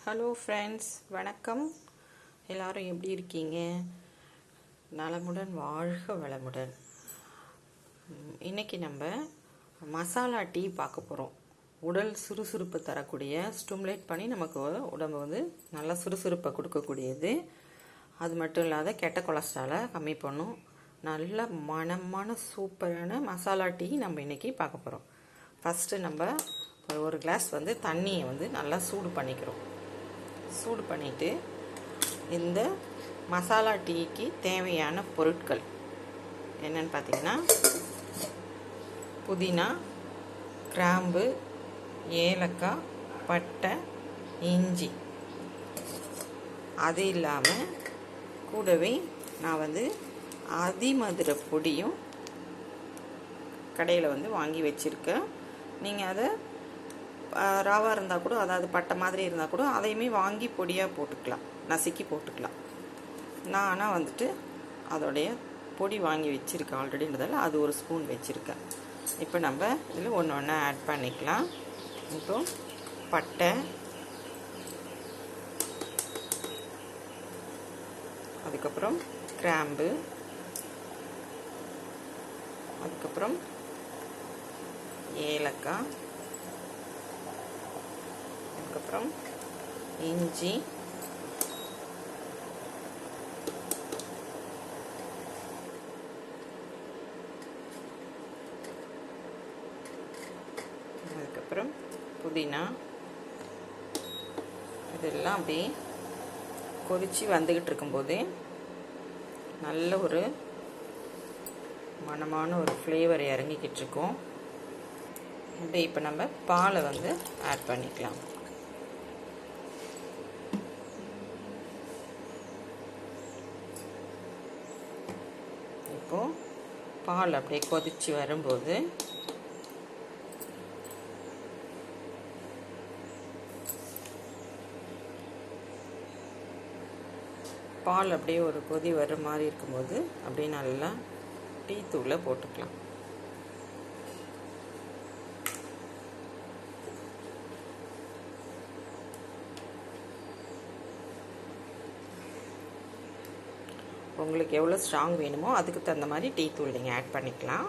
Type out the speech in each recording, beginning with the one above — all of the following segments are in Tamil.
ஹலோ ஃப்ரெண்ட்ஸ், வணக்கம். எல்லோரும் எப்படி இருக்கீங்க? நலமுடன் வாழ்க வளமுடன். இன்றைக்கி நம்ம மசாலா டீ பார்க்க போகிறோம். உடல் சுறுசுறுப்பு தரக்கூடிய, ஸ்டிமுலேட் பண்ணி நமக்கு உடம்பு நல்லா சுறுசுறுப்பை கொடுக்கக்கூடியது. அது மட்டும் இல்லாத கெட்ட கொலஸ்ட்ராலை கம்மி பண்ணும். நல்ல மனமான சூப்பரான மசாலா டீ நம்ம இன்றைக்கி பார்க்க போகிறோம். ஃபஸ்ட்டு நம்ம ஒரு கிளாஸ் தண்ணியை நல்லா சூடு பண்ணிக்கிறோம். சூடு பண்ணிவிட்டு இந்த மசாலா டீக்கு தேவையான பொருட்கள் என்னென்னு பார்த்தீங்கன்னா, புதினா, கிராம்பு, ஏலக்காய், பட்டை, இஞ்சி. அது இல்லாமல் கூடவே நான் அதிமதுர பொடியும் கடையில் வாங்கி வச்சுருக்கேன். நீங்கள் அதை ராவாக இருந்தால் கூட, அதாவது பட்டை மாதிரி இருந்தால் கூட அதையுமே வாங்கி பொடியாக போட்டுக்கலாம், நசுக்கி போட்டுக்கலாம். நான் ஆனால் அதோடைய பொடி வாங்கி வச்சுருக்கேன் ஆல்ரெடின்றதால அது ஒரு ஸ்பூன் வச்சுருக்கேன். இப்போ நம்ம இதில் ஒன்று ஒன்றா ஆட் பண்ணிக்கலாம். இப்போ பட்டை, அதுக்கப்புறம் கிராம்பு, அதுக்கப்புறம் ஏலக்காய், அதுக்கப்புறம் இஞ்சி, அதுக்கப்புறம் புதினா. இதெல்லாம் அப்படியே கொதித்து வந்துக்கிட்டு இருக்கும்போதே நல்ல ஒரு மணமான ஒரு ஃப்ளேவர் இறங்கிக்கிட்டு இருக்கும். அப்படியே இப்போ நம்ம பாலை ஆட் பண்ணிக்கலாம். இப்போது பால் அப்படியே கொதித்து வரும்போது பால் அப்படியே ஒரு கொதி வர்ற மாதிரி இருக்கும்போது அப்படியே நல்லா டீ தூளை போட்டுக்கலாம். உங்களுக்கு எவ்வளோ ஸ்ட்ராங் வேணுமோ அதுக்கு தகுந்த மாதிரி டீ தூள் நீங்கள் ஆட் பண்ணிக்கலாம்.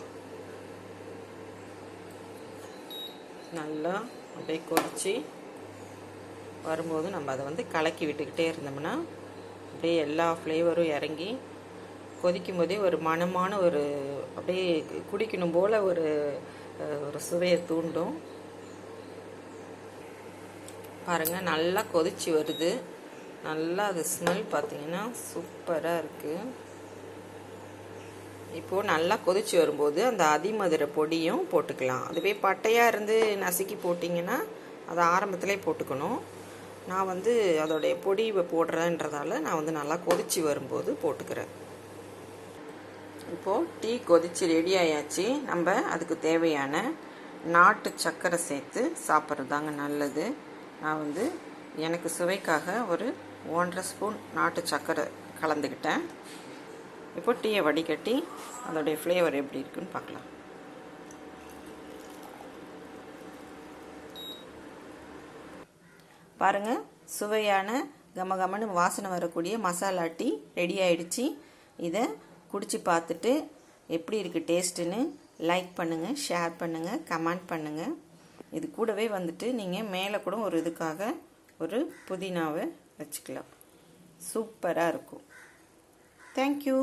நல்லா அப்படியே கொதித்து வரும்போது நம்ம அதை கலக்கி விட்டுக்கிட்டே இருந்தோம்னா அப்படியே எல்லா ஃப்ளேவரும் இறங்கி கொதிக்கும் போதே ஒரு மணமான ஒரு அப்படியே குடிக்கணும் போல் ஒரு சுவையை தூண்டும். பாருங்கள், நல்லா கொதித்து வருது. நல்லா அது ஸ்மெல் பார்த்தீங்கன்னா சூப்பராக இருக்குது. இப்போது நல்லா கொதித்து வரும்போது அந்த அதிமதுர பொடியும் போட்டுக்கலாம். அதுவே பட்டையாக இருந்து நசுக்கி போட்டிங்கன்னா அதை ஆரம்பத்திலே போட்டுக்கணும். நான் அதோடைய பொடி போடுறேன்றதால நான் நல்லா கொதித்து வரும்போது போட்டுக்கிறேன். இப்போது டீ கொதித்து ரெடி ஆயாச்சு. நம்ம அதுக்கு தேவையான நாட்டு சர்க்கரை சேர்த்து சாப்பிட்றது தாங்க நல்லது. நான் எனக்கு சுவைக்காக ஒரு 1.5 ஸ்பூன் நாட்டு சர்க்கரை கலந்துக்கிட்டேன். இப்போ டீயை வடிகட்டி அதோடைய ஃப்ளேவர் எப்படி இருக்குன்னு பார்க்கலாம். பாருங்கள், சுவையான கமகமன்னு வாசனை வரக்கூடிய மசாலா டீ ரெடி ஆயிடுச்சு. இதை குடித்து பார்த்துட்டு எப்படி இருக்குது டேஸ்ட்டுன்னு லைக் பண்ணுங்கள், ஷேர் பண்ணுங்கள், கமெண்ட் பண்ணுங்கள். இது கூடவே நீங்கள் மேலே கூட ஒரு இதுக்காக ஒரு புதினாவை வச்சுக்கலாம். சூப்பராக இருக்கும். தேங்க்யூ.